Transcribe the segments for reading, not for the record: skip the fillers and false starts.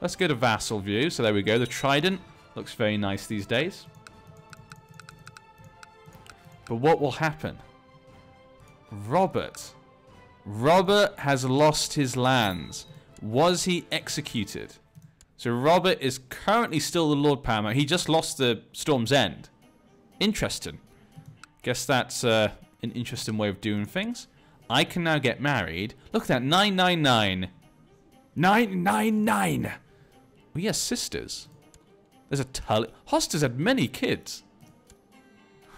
Let's go to vassal view. So there we go. The trident looks very nice these days. But what will happen? Robert has lost his lands. Was he executed? So Robert is currently still the Lord Paramount. He just lost the Storm's End. Interesting. Guess that's an interesting way of doing things. I can now get married. Look at that, 999. 999. Oh, yes, sisters. There's a Tully. Hosters had many kids.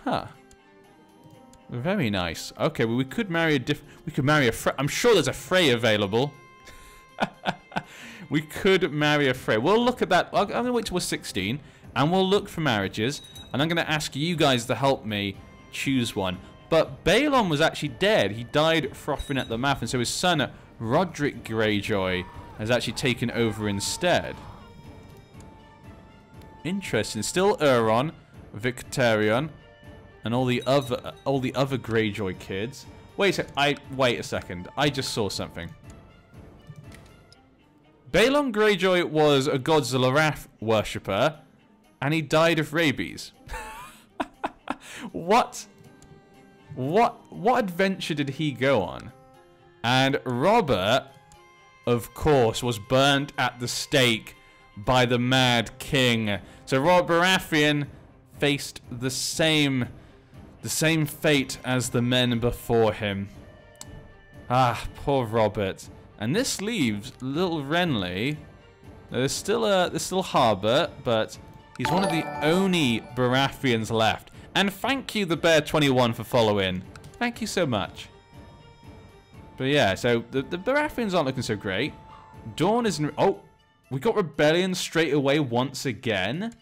Huh. Very nice. Okay, well, we could marry a Frey. I'm sure there's a Frey available. We could marry a Frey. We'll look at that. I'm going to wait till we're 16, and we'll look for marriages. And I'm going to ask you guys to help me choose one. But Balon was actually dead. He died frothing at the mouth, and so his son, Roderick Greyjoy, has actually taken over instead. Interesting. Still Euron, Victarion, and all the other Greyjoy kids. Wait a second. I just saw something. Balon Greyjoy was a Godzilla Wrath worshipper, and he died of rabies. What adventure did he go on? And Robert, of course, was burnt at the stake by the Mad King. So Robert Baratheon faced the same fate as the men before him. Ah, poor Robert. And this leaves little Renly. There's still Harbor, but he's one of the only Baratheons left. And thank you, the Bear 21, for following. Thank you so much. But yeah, so the Baratheons aren't looking so great. Dawn isn't. Oh, we got rebellion straight away once again.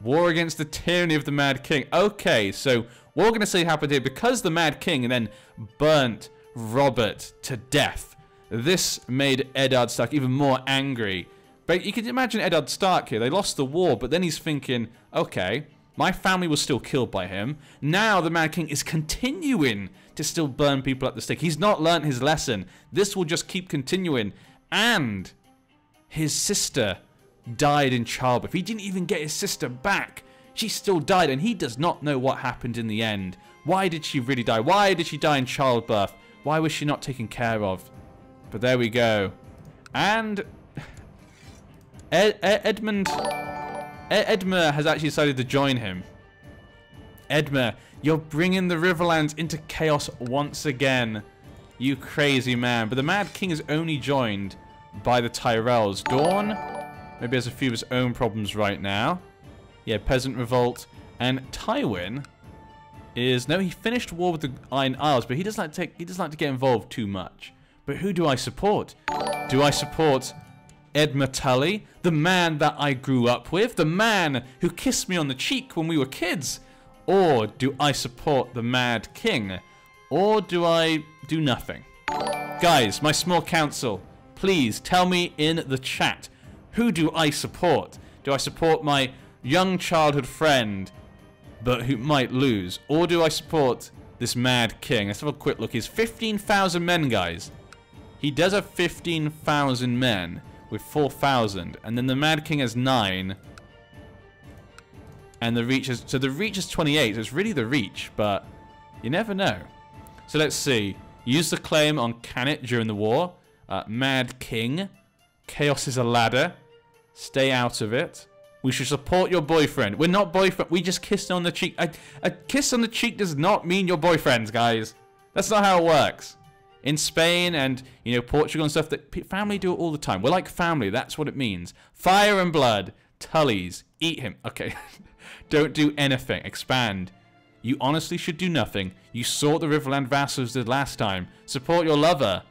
War against the tyranny of the Mad King. Okay, so what we're going to say happened here, because the Mad King then burnt Robert to death. This made Eddard Stark even more angry. But you can imagine Eddard Stark here. They lost the war, but then he's thinking, okay, my family was still killed by him. Now the Mad King is continuing to still burn people at the stake. He's not learnt his lesson. This will just keep continuing. And his sister died in childbirth. He didn't even get his sister back. She still died, and he does not know what happened in the end. Why did she really die? Why did she die in childbirth? Why was she not taken care of? But there we go. And Edmund Edmer has actually decided to join him. Edmer, you're bringing the Riverlands into chaos once again. You crazy man. But the Mad King is only joined by the Tyrells. Dawn maybe has a few of his own problems right now. Yeah, Peasant Revolt. And Tywin is... No, he finished war with the Iron Isles, but he doesn't like to get involved too much. But who do I support? Do I support Edmure Tully, the man that I grew up with, the man who kissed me on the cheek when we were kids? Or do I support the Mad King? Or do I do nothing? Guys, my small council, please tell me in the chat, who do I support? Do I support my young childhood friend, but who might lose? Or do I support this Mad King? Let's have a quick look. He's 15,000 men, guys. He does have 15,000 men with 4,000. And then the Mad King has 9. And the Reach is... So the Reach is 28. So it's really the Reach, but you never know. So let's see. Use the claim on Cannet during the war. Mad King. Chaos is a ladder. Stay out of it. We should support your boyfriend. We're not boyfriend. We just kissed on the cheek. A kiss on the cheek does not mean you're boyfriends, guys. That's not how it works. In Spain and, you know, Portugal and stuff, that family do it all the time. We're like family. That's what it means. Fire and blood. Tullys. Eat him. Okay. Don't do anything. Expand. You honestly should do nothing. You saw what the Riverland vassals did last time. Support your lover.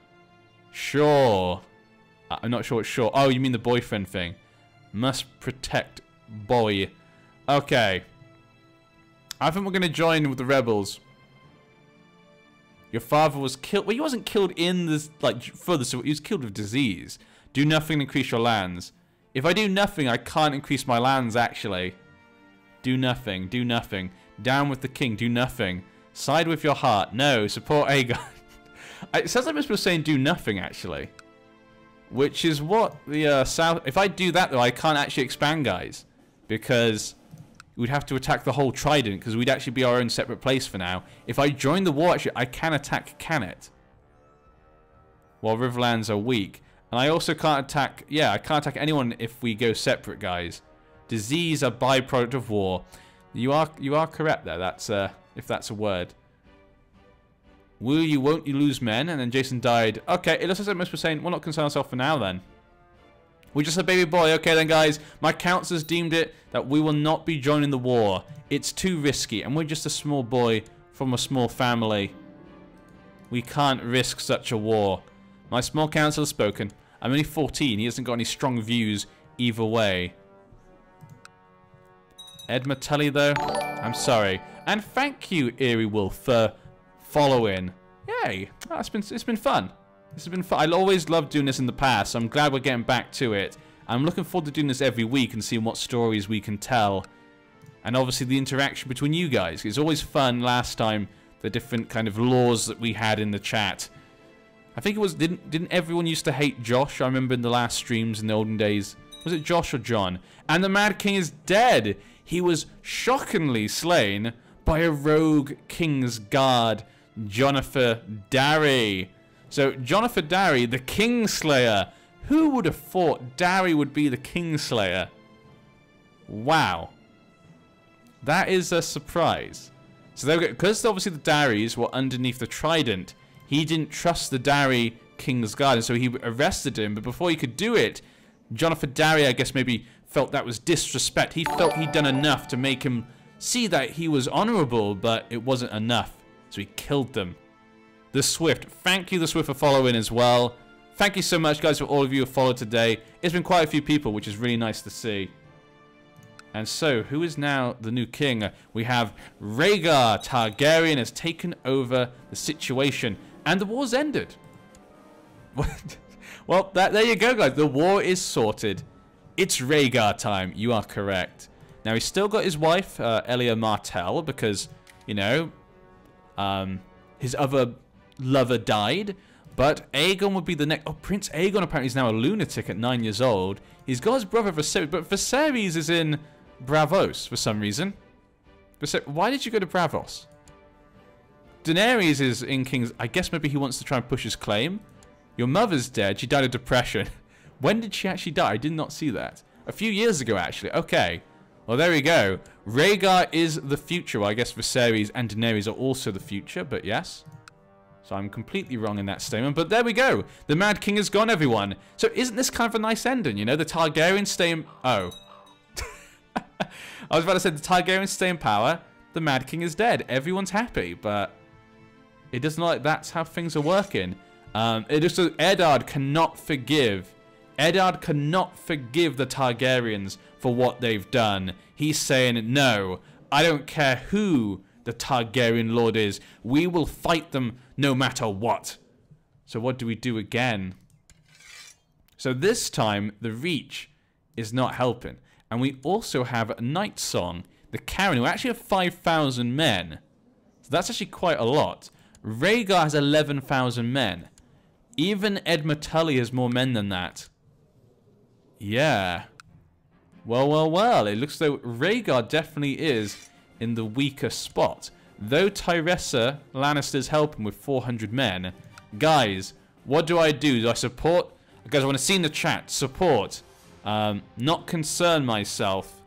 Sure. I'm not sure it's sure. Oh, you mean the boyfriend thing. Must protect boy. Okay. I think we're going to join with the rebels. Your father was killed. Well, he wasn't killed in this, like, further. So he was killed with disease. Do nothing to increase your lands. If I do nothing, I can't increase my lands, actually. Do nothing. Do nothing. Down with the king. Do nothing. Side with your heart. No. Support Aegon. It sounds like I'm supposed to be saying do nothing, actually. which is what the south... If I do that, though, I can't actually expand, guys, because we'd have to attack the whole Trident, because we'd actually be our own separate place for now. If I join the war, actually, I can attack Cannet, while Riverlands are weak. And I also can't attack... Yeah, I can't attack anyone if we go separate, guys. Disease, a byproduct of war. You are correct there. That's if that's a word. Will you, won't you lose men? And then Jason died. Okay, it looks like most were saying, we'll not concern ourselves for now then. We're just a baby boy. Okay then, guys. My counselors deemed it that we will not be joining the war. It's too risky. And we're just a small boy from a small family. We can't risk such a war. My small council has spoken. I'm only 14. He hasn't got any strong views either way. Edma Tully, though, I'm sorry. And thank you, Eerie Wolf, for following. Yay! Oh, it's been fun. This has been fun. I always loved doing this in the past, so I'm glad we're getting back to it. I'm looking forward to doing this every week and seeing what stories we can tell. And obviously the interaction between you guys. It's always fun last time, the different kind of laws that we had in the chat. I think it was, didn't everyone used to hate Josh? I remember in the last streams in the olden days. Was it Josh or John? And the Mad King is dead. He was shockingly slain by a rogue King's Guard, Jonathan Darry. So, Jonathan Darry, the Kingslayer. Who would have thought Darry would be the Kingslayer? Wow. That is a surprise. So, because obviously the Darrys were underneath the Trident, he didn't trust the Darry King's Guard, and so he arrested him. But before he could do it, Jonathan Darry, I guess, maybe felt that was disrespect. He felt he'd done enough to make him see that he was honorable, but it wasn't enough. So he killed them. The Swift. Thank you, The Swift, for following as well. Thank you so much, guys, for all of you who followed today. It's been quite a few people, which is really nice to see. And so, who is now the new king? We have Rhaegar Targaryen has taken over the situation. And the war's ended. Well, there you go, guys. The war is sorted. It's Rhaegar time. You are correct. Now, he's still got his wife, Elia Martell, because, you know, his other lover died. But Aegon would be the next... Oh, Prince Aegon apparently is now a lunatic at 9 years old. He's got his brother Viserys, but Viserys is in Bravos for some reason. Why did you go to Bravos? Daenerys is in King's... I guess maybe he wants to try and push his claim. Your mother's dead. She died of depression. When did she actually die? I did not see that. A few years ago, actually. Okay. Well, there we go. Rhaegar is the future. Well, I guess Viserys and Daenerys are also the future, but yes. So I'm completely wrong in that statement. But there we go. The Mad King is gone, everyone. So isn't this kind of a nice ending, you know? The Targaryens stay in... Oh. I was about to say the Targaryens stay in power. The Mad King is dead. Everyone's happy, but... It doesn't look like that's how things are working. Eddard cannot forgive. Eddard cannot forgive the Targaryens for what they've done. He's saying, no, I don't care who the Targaryen Lord is. We will fight them no matter what. So what do we do again? So this time, the Reach is not helping. And we also have a Night Song, the Karen, who actually have 5,000 men. So that's actually quite a lot. Rhaegar has 11,000 men. Even Edma Tully has more men than that. Yeah. Well, well, well. It looks though Rhaegar definitely is in the weaker spot. Though Tyressa Lannister's helping with 400 men. Guys, what do? Do I support? Guys, I want to see in the chat. Support. Not concern myself.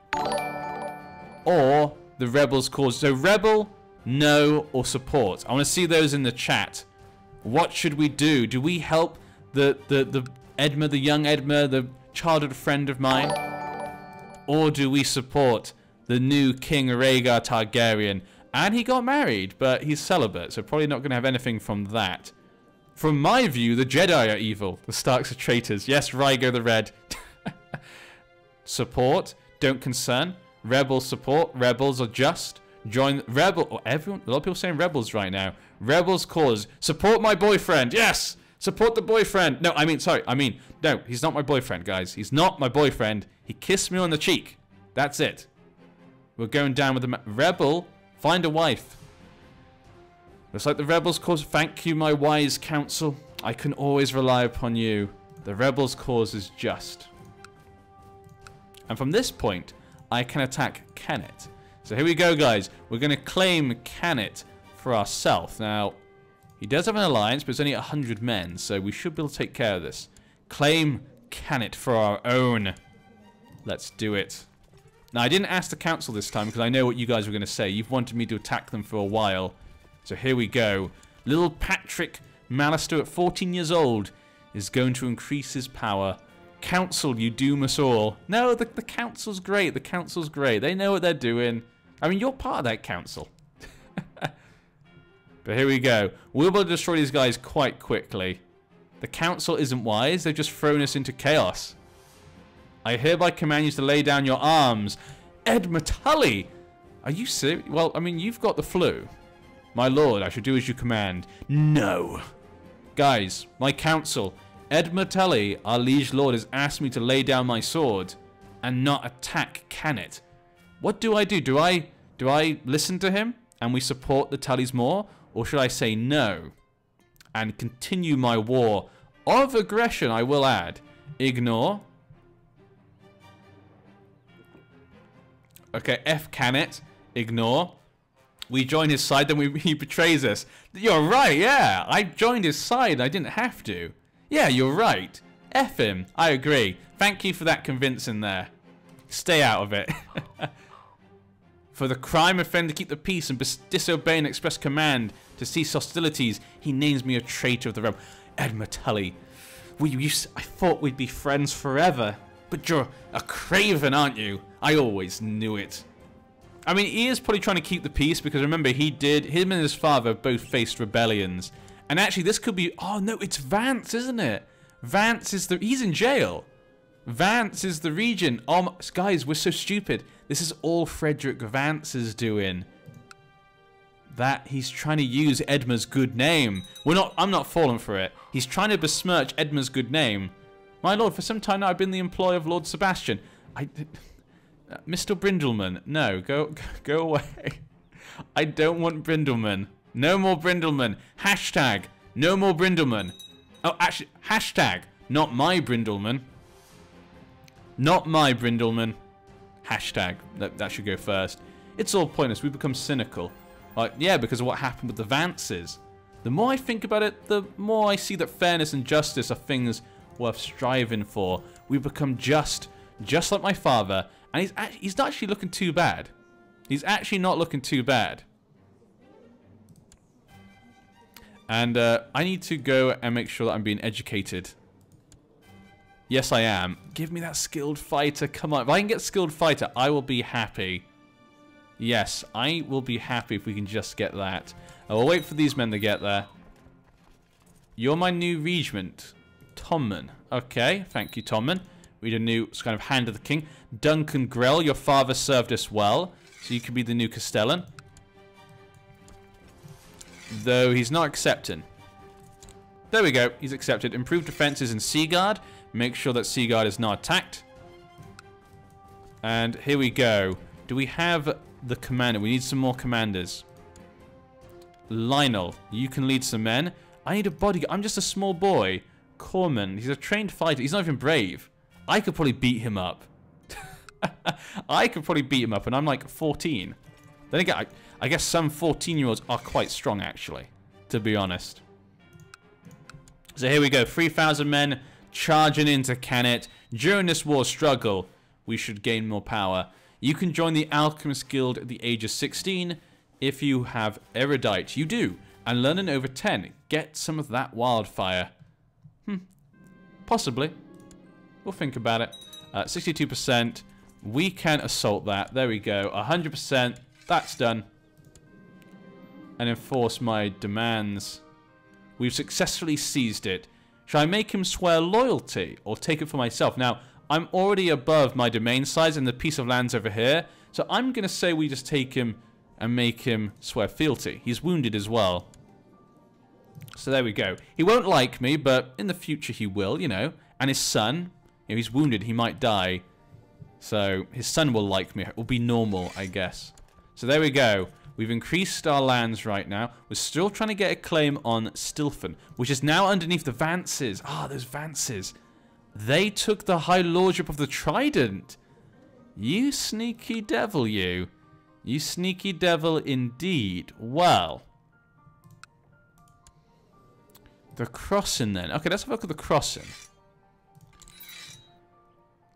Or the rebels' cause. So rebel, no, or support. I want to see those in the chat. What should we do? Do we help the Edma, the young Edma, the childhood friend of mine? Or do we support the new King Rhaegar Targaryen? And he got married, but he's celibate, so probably not going to have anything from that. From my view, the Jedi are evil. The Starks are traitors. Yes, Rhaegar the Red. Support, don't concern. Rebels support. Rebels are just. Join Rebel. Or everyone. A lot of people saying rebels right now. Rebels cause. Support my boyfriend. Yes. Support the boyfriend. No, I mean, sorry. No, he's not my boyfriend, guys. He's not my boyfriend. He kissed me on the cheek. That's it. We're going down with the rebel. Find a wife. Looks like the rebels cause. Thank you, my wise counsel. I can always rely upon you. The rebels' cause is just. And from this point, I can attack Kennet. So here we go, guys. We're going to claim Kennet for ourselves. Now, he does have an alliance, but it's only 100 men, so we should be able to take care of this. Claim Kennet for our own. Let's do it. Now, I didn't ask the council this time because I know what you guys were going to say. You've wanted me to attack them for a while. So here we go. Little Patrick Mallister at 14 years old is going to increase his power. Council, you doom us all. No, the council's great. The council's great. They know what they're doing. I mean, you're part of that council. But here we go. We'll be able to destroy these guys quite quickly. The council isn't wise. They've just thrown us into chaos. I hereby command you to lay down your arms. Edmund Tully! Are you serious? Well, I mean, you've got the flu. My lord, I should do as you command. No. Guys, my council. Edmund Tully, our liege lord, has asked me to lay down my sword and not attack Kennet. What do? Do I listen to him and we support the Tullys more? Or should I say no and continue my war of aggression, I will add. Ignore. Okay, F Kennet. Ignore. We join his side, then he betrays us. You're right, yeah. I joined his side. I didn't have to. Yeah, you're right. F him. I agree. Thank you for that convincing there. Stay out of it. For the crime offender, keep the peace and disobey and express command to cease hostilities, he names me a traitor of the realm. Edmund Tully, I thought we'd be friends forever, but you're a craven, aren't you? I always knew it. I mean, he is probably trying to keep the peace because remember, him and his father both faced rebellions. And actually, this could be, oh no, it's Vance, isn't it? Vance is he's in jail. Vance is the regent. Oh, guys, we're so stupid. This is all Frederick Vance is doing. That he's trying to use Edmund's good name. I'm not falling for it. He's trying to besmirch Edmund's good name. My lord, for some time now I've been the employee of Lord Sebastian. Mr. Brindleman, no, go away. I don't want Brindleman. No more Brindleman. Hashtag, no more Brindleman. Oh, actually, hashtag, not my Brindleman. Not my Brindleman. Hashtag, that should go first. It's all pointless. We become cynical. Like, yeah, because of what happened with the Vances. The more I think about it, the more I see that fairness and justice are things worth striving for. We become just like my father. And he's not actually looking too bad. He's actually not looking too bad. And I need to go and make sure that I'm being educated. Yes, I am. Give me that skilled fighter. Come on. If I can get skilled fighter, I will be happy. Yes, I will be happy if we can just get that. I will wait for these men to get there. You're my new regent. Tommen. Okay, thank you, Tommen. We need a new kind of hand of the king. Duncan Grell, your father served us well, so you can be the new Castellan. Though he's not accepting. There we go, he's accepted. Improved defenses in Seaguard. Make sure that Seaguard is not attacked. And here we go. Do we have the commander? We need some more commanders. Lionel, you can lead some men. I need a bodyguard. I'm just a small boy. Corman, he's a trained fighter. He's not even brave. I could probably beat him up. I could probably beat him up, and I'm like 14. Then again, I guess some 14-year-olds are quite strong, actually, to be honest. So here we go. 3,000 men charging into Kennet. During this war struggle, we should gain more power. You can join the Alchemist Guild at the age of 16 if you have Erudite. You do. And learning over 10. Get some of that wildfire. Possibly. We'll think about it. 62%. We can assault that. There we go. 100%. That's done. And enforce my demands. We've successfully seized it. Shall I make him swear loyalty or take it for myself? Now, I'm already above my domain size and the piece of land's over here. So I'm going to say we just take him and make him swear fealty. He's wounded as well. So there we go. He won't like me, but in the future he will, you know. And his son, you know, he's wounded. He might die. So his son will like me. It will be normal, I guess. So there we go. We've increased our lands right now. We're still trying to get a claim on Stilfen, which is now underneath the Vances. Ah, those Vances. They took the High Lordship of the Trident. You sneaky devil, you. You sneaky devil indeed. Well. The crossing then. Okay, let's have a look at the crossing.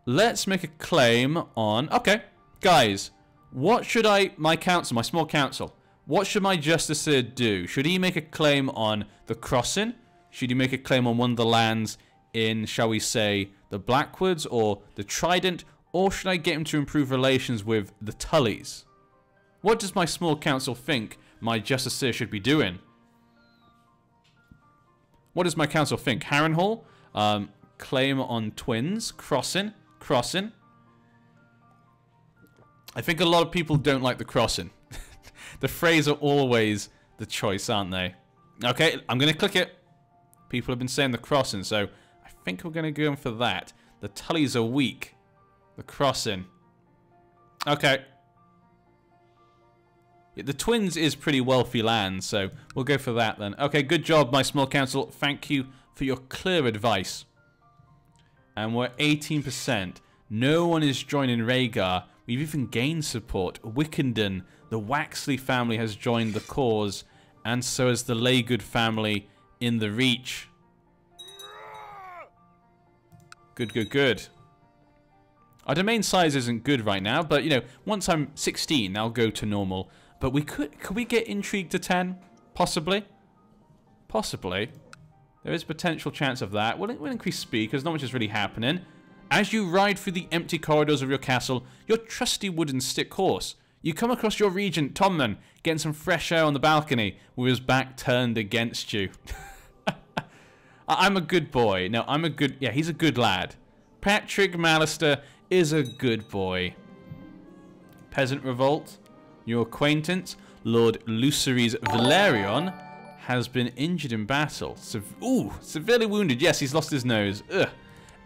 Let's make a claim on... Okay, guys. What should my council, my small council, what should my justicer do? Should he make a claim on the crossing? Should he make a claim on one of the lands in, shall we say, the Blackwoods or the Trident? Or should I get him to improve relations with the Tullys? What does my small council think my justicer should be doing? What does my council think? Harrenhal? Claim on twins? Crossing? Crossing? I think a lot of people don't like the crossing. The Freys are always the choice, aren't they? Okay, I'm going to click it. People have been saying the crossing, so I think we're going to go for that. The Tullys are weak. The crossing. Okay. Yeah, the twins is pretty wealthy land, so we'll go for that then. Okay, good job, my small council. Thank you for your clear advice. And we're 18%. No one is joining Rhaegar. We've even gained support. Wickenden, the Waxley family has joined the cause, and so has the Laygood family in the Reach. Good, good, good. Our domain size isn't good right now, but, you know, once I'm 16, I'll go to normal. But we could we get intrigue to 10? Possibly. Possibly. There is a potential chance of that. We'll increase speed, because not much is really happening. As you ride through the empty corridors of your castle, your trusty wooden stick horse, you come across your regent, Tommen, getting some fresh air on the balcony, with his back turned against you. I'm a good boy. No, I'm a good... Yeah, he's a good lad. Patrick Mallister is a good boy. Peasant revolt. Your acquaintance, Lord Lucery's Valerion, has been injured in battle. Severely wounded. Yes, he's lost his nose. Ugh.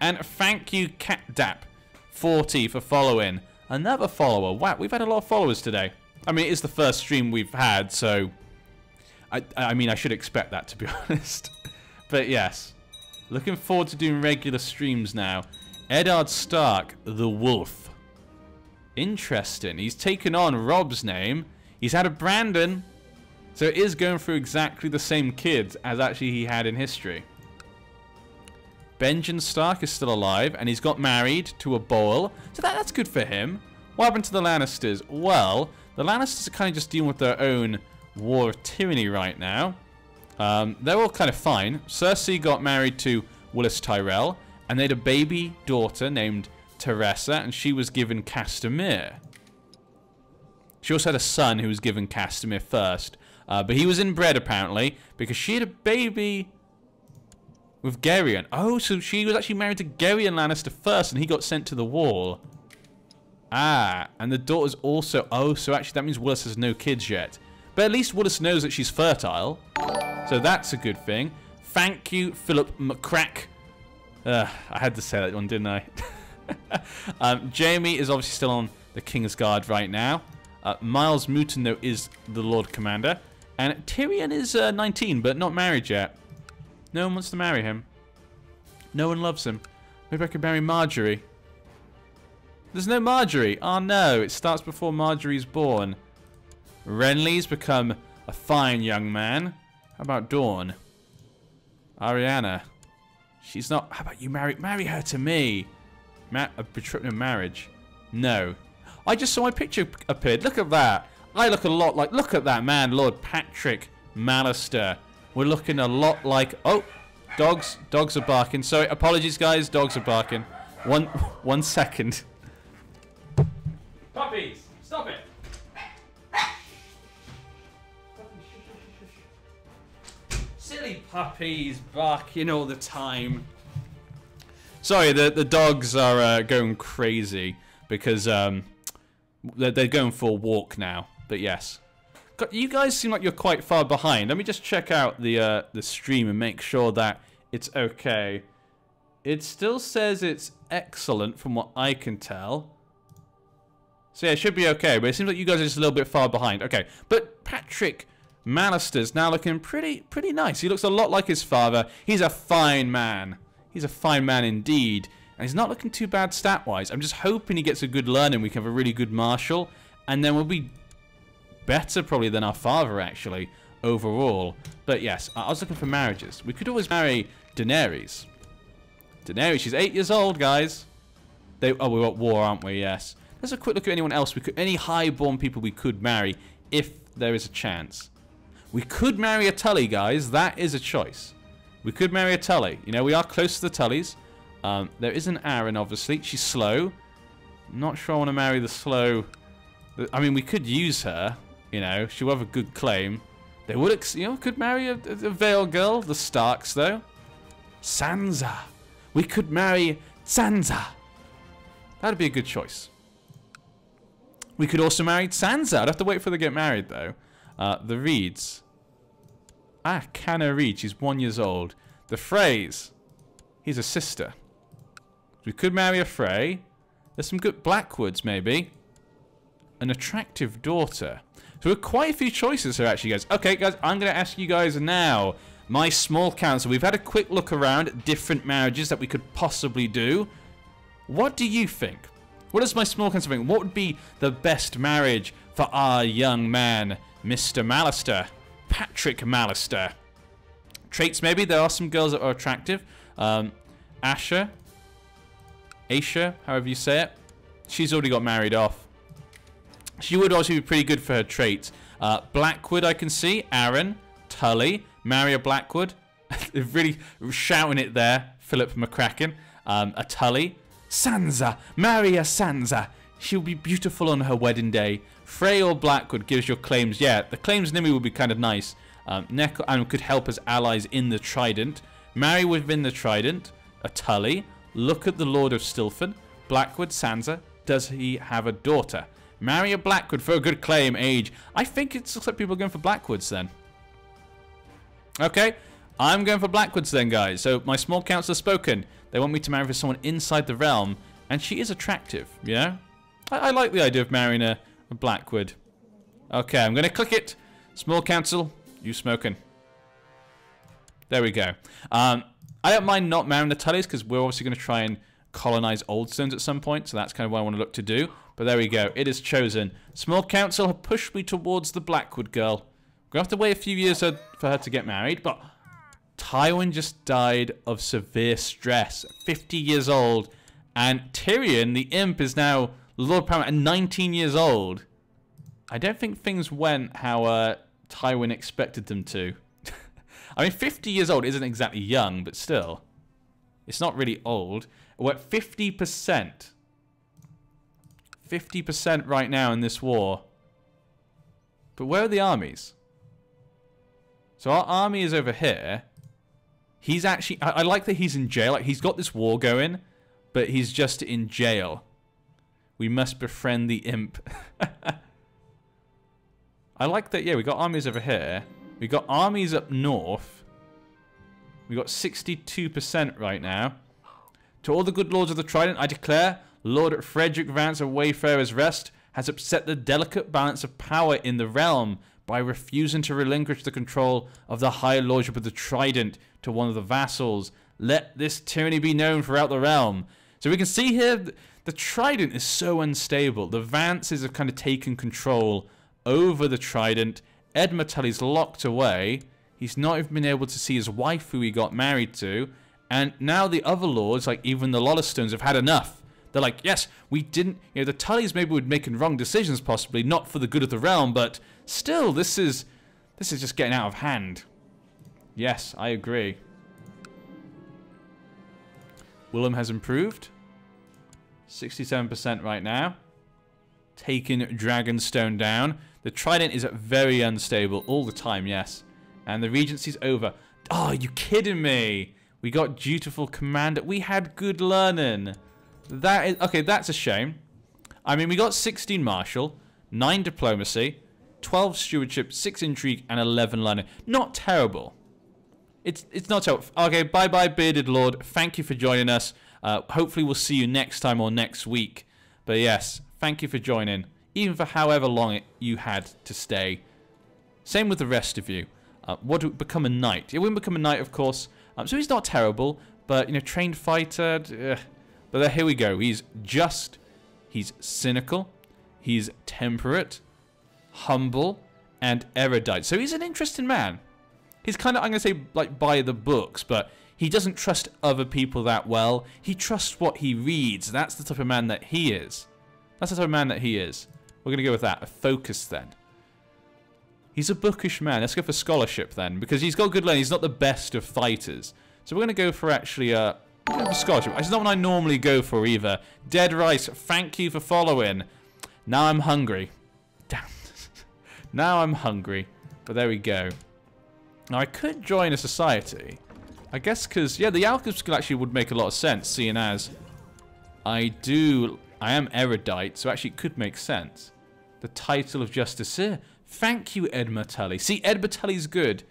And thank you, CatDap40, for following. Another follower. Wow, we've had a lot of followers today. I mean, it is the first stream we've had, so... I mean, I should expect that, to be honest. But yes. Looking forward to doing regular streams now. Eddard Stark, the Wolf. Interesting. He's taken on Rob's name. He's had a Brandon. So it is going through exactly the same kids as actually he had in history. Benjen Stark is still alive, and he's got married to a Boel. So that's good for him. What happened to the Lannisters? Well, the Lannisters are kind of just dealing with their own war of tyranny right now. They're all kind of fine. Cersei got married to Willis Tyrell, and they had a baby daughter named Teresa, and she was given Castamere. She also had a son who was given Castamere first. But he was inbred, apparently, because she had a baby with Geryon. Oh, so she was actually married to Geryon Lannister first, and he got sent to the wall. Ah, and the daughter's also... Oh, so actually that means Willis has no kids yet. But at least Willis knows that she's fertile. So that's a good thing. Thank you, Philip McCrack. I had to say that one, didn't I? Jamie is obviously still on the King's Guard right now. Miles Mouton, though, is the Lord Commander. And Tyrion is 19, but not married yet. No one wants to marry him. No one loves him. Maybe I could marry Marjorie. There's no Marjorie. Oh, no. It starts before Marjorie's born. Renly's become a fine young man. How about Dawn? Ariana. She's not... How about you marry her to me? A betrothal marriage. No. I just saw my picture appeared. Look at that. I look a lot like... Look at that man, Lord Patrick Mallister. We're looking a lot like... Oh, dogs. Dogs are barking. Sorry, apologies, guys. Dogs are barking. One second. Puppies, stop it. Silly puppies barking all the time. Sorry, the dogs are going crazy because they're going for a walk now. But yes, you guys seem like you're quite far behind. Let me just check out the stream and make sure that it's okay. It still says it's excellent from what I can tell. So yeah, it should be okay, but it seems like you guys are just a little bit far behind. Okay, but Patrick Mallister's now looking pretty nice. He looks a lot like his father. He's a fine man. He's a fine man indeed. And he's not looking too bad stat-wise. I'm just hoping he gets a good learning. We can have a really good marshal. And then we'll be better probably than our father, actually, overall. But yes, I was looking for marriages. We could always marry Daenerys. Daenerys, she's 8 years old, guys. Oh, we're at war, aren't we? Yes. Let's have a quick look at anyone else. Any high-born people we could marry if there is a chance. We could marry a Tully, guys. That is a choice. We could marry a Tully. You know, we are close to the Tullys. There is an Aaron, obviously. She's slow. Not sure I want to marry the slow. I mean, we could use her. You know, she'll have a good claim. They would, could marry a Vale girl. The Starks, though. Sansa. We could marry Sansa. That'd be a good choice. We could also marry Sansa. I'd have to wait for them to get married, though. The Reeds. Canna Reed. She's 1 year old. The Freys. He's a sister. We could marry a Frey. There's some good Blackwoods, maybe. An attractive daughter. So we have quite a few choices here, actually, guys. Okay, guys, I'm going to ask you guys now. My small council. We've had a quick look around at different marriages that we could possibly do. What do you think? What does my small council think? What would be the best marriage for our young man, Mr. Mallister? Patrick Mallister. Traits, maybe. There are some girls that are attractive. Asha, however you say it. She's already got married off. She would also be pretty good for her traits. Blackwood, I can see. Aaron, Tully, Maria Blackwood. They're really shouting it there. Philip McCracken. A Tully. Sansa, marry a Sansa. She'll be beautiful on her wedding day. Frey or Blackwood gives your claims. Yeah, the claims Nimue would be kind of nice. And could help as allies in the Trident. Marry within the Trident. A Tully. Look at the Lord of Stilfen. Blackwood, Sansa. Does he have a daughter? Marry a Blackwood for a good claim. Age. I think it looks like people are going for Blackwoods then. Okay. I'm going for Blackwoods then, guys. So my small council has spoken. They want me to marry for someone inside the realm. And she is attractive, you know? I like the idea of marrying a Blackwood. Okay, I'm going to click it. Small council, you smoking. There we go. I don't mind not marrying the Tullys because we're obviously going to try and colonize Oldstones at some point. So that's kind of what I want to look to do. But there we go. It is chosen. Small council have pushed me towards the Blackwood girl. We're going to have to wait a few years for her to get married. But Tywin just died of severe stress. 50 years old. And Tyrion, the imp, is now Lord Paramount at 19 years old. I don't think things went how Tywin expected them to. I mean, 50 years old isn't exactly young, but still. It's not really old. We're at 50%. 50% right now in this war. But where are the armies? So our army is over here. He's actually... I like that he's in jail. Like, he's got this war going, but he's just in jail. We must befriend the imp. I like that, yeah, we got armies over here. We got armies up north. We got 62% right now. To all the good lords of the Trident, I declare, Lord Frederick Vance of Wayfarer's Rest has upset the delicate balance of power in the realm by refusing to relinquish the control of the high lordship of the Trident to one of the vassals. Let this tyranny be known throughout the realm. So we can see here, the Trident is so unstable. The Vances have kind of taken control over the Trident. Edmund Tully's locked away. He's not even been able to see his wife, who he got married to. And now the other lords, like even the Mallisters, have had enough. They're like, yes, we didn't... You know, the Tullys maybe were making wrong decisions, possibly, not for the good of the realm, but still, this is just getting out of hand. Yes, I agree. Willem has improved. 67% right now. Taking Dragonstone down. The Trident is very unstable all the time, yes. And the Regency's over. Oh, are you kidding me? We got dutiful commander. We had good learning. That is... Okay, that's a shame. I mean, we got 16 martial, 9 diplomacy, 12 stewardship, 6 intrigue, and 11 learning. Not terrible. It's not terrible. Okay, bye-bye, Bearded Lord. Thank you for joining us. Hopefully we'll see you next time or next week. But yes, thank you for joining. Even for however long you had to stay. Same with the rest of you. What would become a knight? He wouldn't become a knight, of course. So he's not terrible. But, you know, trained fighter. But here we go. He's just. He's cynical. He's temperate, humble, and erudite. So he's an interesting man. He's kind of, I'm going to say, like, by the books, but he doesn't trust other people that well. He trusts what he reads. That's the type of man that he is. That's the type of man that he is. We're going to go with that. A focus, then. He's a bookish man. Let's go for scholarship, then, because he's got good learning. He's not the best of fighters. So we're going to go for, actually, scholarship. It's not what I normally go for, either. Dead Rice, thank you for following. Now I'm hungry. Damn. Now I'm hungry. But there we go. Now, I could join a society. I guess because, yeah, the alchemist skill actually would make a lot of sense, seeing as I am erudite, so actually it could make sense. The title of Justice. Thank you, Edmund Tully. See, Edmund Tully's good.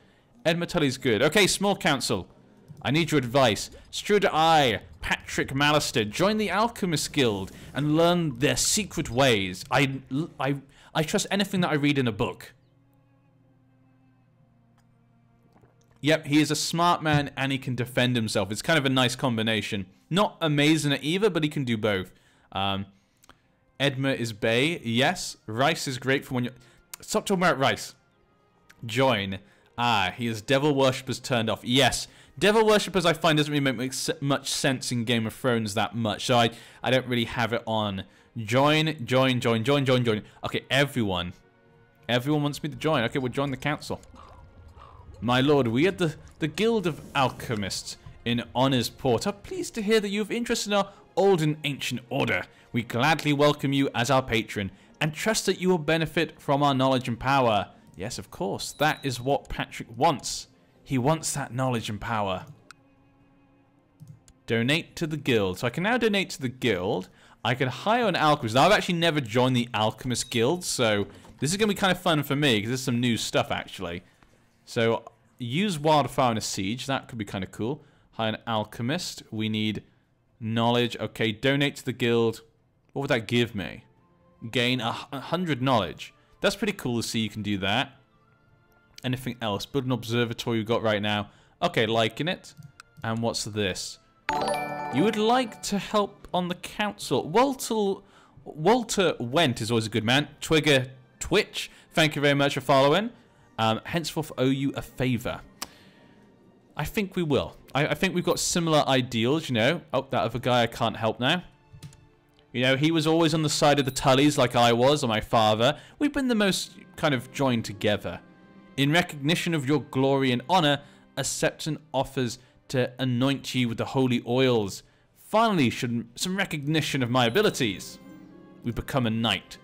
Edmund Tully's good. Okay, small council. I need your advice. Should I, Patrick Mallister, join the Alchemist Guild and learn their secret ways? I trust anything that I read in a book. Yep, he is a smart man and he can defend himself. It's kind of a nice combination. Not amazing at either, but he can do both. Edma is Bay. Yes. Rice is great for when you're... Stop talking about Rice. Join. He is Devil Worshippers turned off. Yes. Devil Worshippers I find doesn't really make much sense in Game of Thrones that much. So I don't really have it on. Join. Okay, everyone. Everyone wants me to join. Okay, we'll join the council. My lord, we at the Guild of Alchemists in Honor's Port are pleased to hear that you have interest in our old and ancient order. We gladly welcome you as our patron and trust that you will benefit from our knowledge and power. Yes, of course, that is what Patrick wants. He wants that knowledge and power. Donate to the guild. So I can now donate to the guild. I can hire an alchemist. Now, I've actually never joined the Alchemist Guild, so this is going to be kind of fun for me because there's some new stuff, actually. So, use wildfire in a siege. That could be kind of cool. Hire an alchemist. We need knowledge. Okay, donate to the guild. What would that give me? Gain 100 knowledge. That's pretty cool to see you can do that. Anything else? Build an observatory we've got right now. Okay, liking it. And what's this? You would like to help on the council. Walter Went is always a good man. Twigger Twitch, thank you very much for following. Henceforth owe you a favor. I think we will. I think we've got similar ideals, you know. Oh, that other guy I can't help now. You know, he was always on the side of the Tullys like I was, or my father. We've been the most kind of joined together. In recognition of your glory and honor, acceptance offers to anoint you with the holy oils. Finally, some recognition of my abilities. We've become a knight.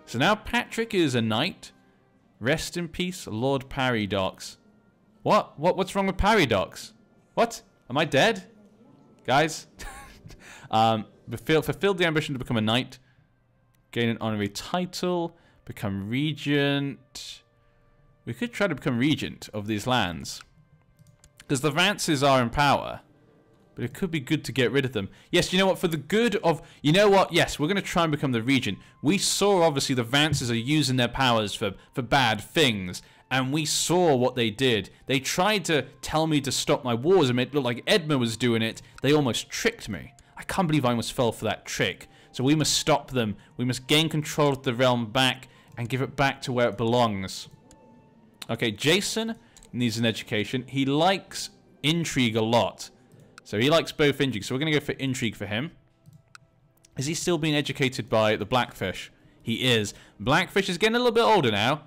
So now Patrick is a knight. Rest in peace, Lord Paradox. What's wrong with Paradox? What? Am I dead? Guys? Fulfilled the ambition to become a knight. Gain an honorary title. Become regent. We could try to become regent of these lands. Because the Vances are in power. But it could be good to get rid of them. Yes, you know what? For the good of... You know what? Yes, we're going to try and become the regent. We saw, obviously, the Vances are using their powers for bad things. And we saw what they did. They tried to tell me to stop my wars and it looked like Edmund was doing it. They almost tricked me. I can't believe I almost fell for that trick. So we must stop them. We must gain control of the realm back and give it back to where it belongs. Okay, Jason needs an education. He likes intrigue a lot. So he likes both intrigue. So we're going to go for intrigue for him. Is he still being educated by the Blackfish? He is. Blackfish is getting a little bit older now.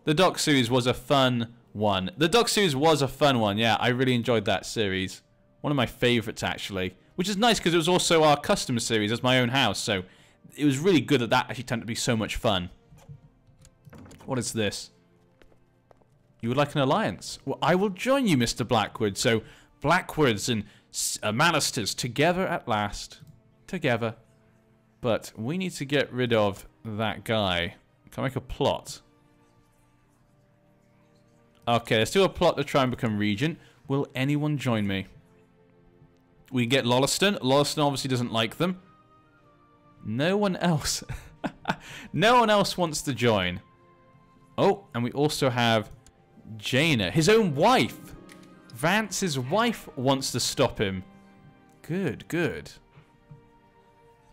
The Doc series was a fun one. The Doc series was a fun one. Yeah, I really enjoyed that series. One of my favorites, actually. Which is nice because it was also our custom series as my own house. So it was really good that actually turned out to be so much fun. What is this? You would like an alliance? Well, I will join you, Mr. Blackwood. So, Blackwoods and Mallisters together at last. Together. But we need to get rid of that guy. Can I make a plot? Okay, let's do a plot to try and become regent. Will anyone join me? We get Lolliston. Lolliston obviously doesn't like them. No one else. No one else wants to join. Oh, and we also have... Jaina, his own wife. Vance's wife wants to stop him. Good, good.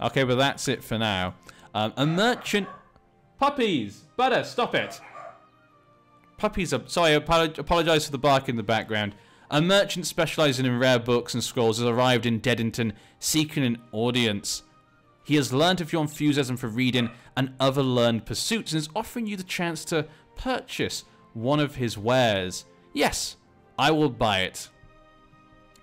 Okay, but that's it for now. A merchant... Puppies! Butter, stop it! Puppies are... Sorry, I apologize for the bark in the background. A merchant specializing in rare books and scrolls has arrived in Deddington seeking an audience. He has learnt of your enthusiasm for reading and other learned pursuits and is offering you the chance to purchase one of his wares. Yes, I will buy it.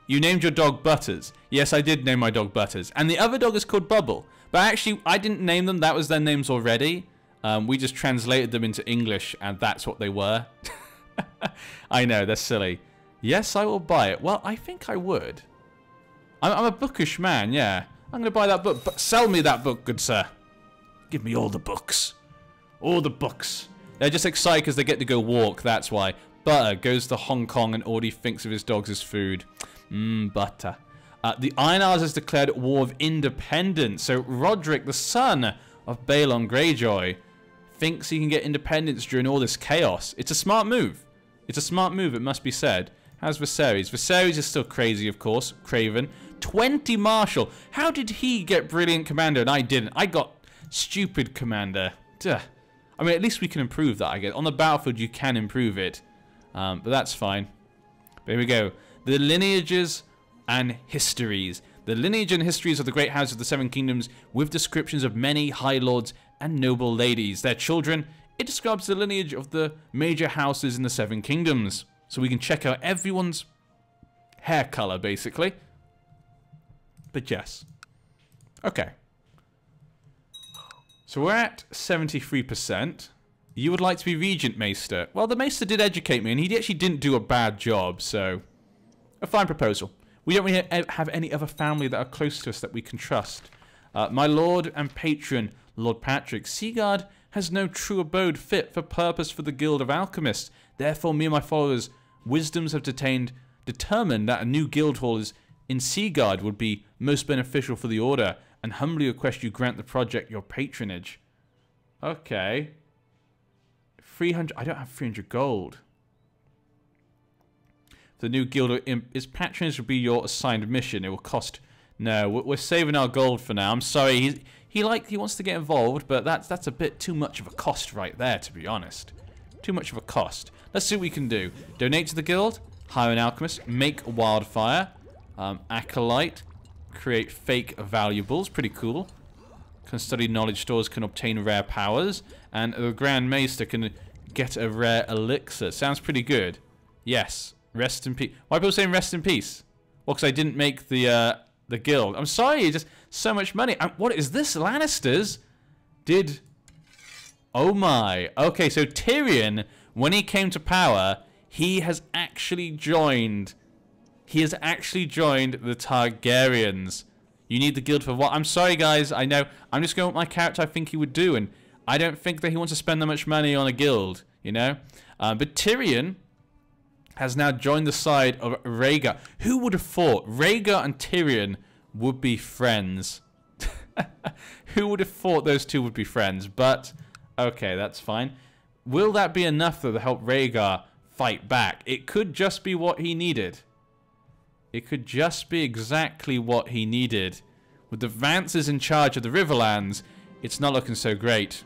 You named your dog Butters. Yes, I did name my dog Butters. And the other dog is called Bubble. But actually, I didn't name them. That was their names already. We just translated them into English, and that's what they were. I know, they're silly. Yes, I will buy it. Well, I think I would. I'm a bookish man, yeah. I'm going to buy that book. But sell me that book, good sir. Give me all the books. All the books. They're just excited because they get to go walk, that's why. Butter goes to Hong Kong and all he thinks of his dogs is food. Butter. The Iron Isles has declared war of independence. So Roderick, the son of Balon Greyjoy, thinks he can get independence during all this chaos. It's a smart move. It's a smart move, it must be said. How's Viserys? Viserys is still crazy, of course. Craven. 20 Marshal. How did he get Brilliant Commander and I didn't? I got Stupid Commander. Duh. I mean, at least we can improve that, I guess. On the battlefield, you can improve it. But that's fine. But here we go. The lineages and histories. The lineage and histories of the great houses of the Seven Kingdoms with descriptions of many high lords and noble ladies. Their children. It describes the lineage of the major houses in the Seven Kingdoms. So we can check out everyone's hair color, basically. But yes. Okay. So we're at 73%. You would like to be Regent Maester. Well, the Maester did educate me, and he actually didn't do a bad job, so... A fine proposal. We don't really have any other family that are close to us that we can trust. My lord and patron, Lord Patrick, Seagard has no true abode fit for purpose for the Guild of Alchemists. Therefore, me and my followers' wisdoms have determined that a new guild hall in Seagard would be most beneficial for the Order, and humbly request you grant the project your patronage. Okay. 300... I don't have 300 gold. The new guild of is patronage will be your assigned mission. It will cost... No, we're saving our gold for now. I'm sorry. He wants to get involved, but that's a bit too much of a cost right there, to be honest. Too much of a cost. Let's see what we can do. Donate to the guild. Hire an alchemist. Make wildfire. Acolyte. Create fake valuables. Pretty cool. Can study knowledge stores. Can obtain rare powers. And the Grand Maester can get a rare elixir. Sounds pretty good. Yes. Rest in peace. Why are people saying rest in peace? Well, because I didn't make the guild. I'm sorry. Just so much money. What is this? Lannisters did... Oh my. Okay, so Tyrion, when he came to power, he has actually joined... He has actually joined the Targaryens. You need the guild for what? I'm sorry, guys. I know. I'm just going with my character I think he would do, and I don't think that he wants to spend that much money on a guild, you know? But Tyrion has now joined the side of Rhaegar. Who would have thought Rhaegar and Tyrion would be friends? Who would have thought those two would be friends? But, okay, that's fine. Will that be enough, though, to help Rhaegar fight back? It could just be what he needed. It could just be exactly what he needed. With the Vances in charge of the Riverlands, it's not looking so great.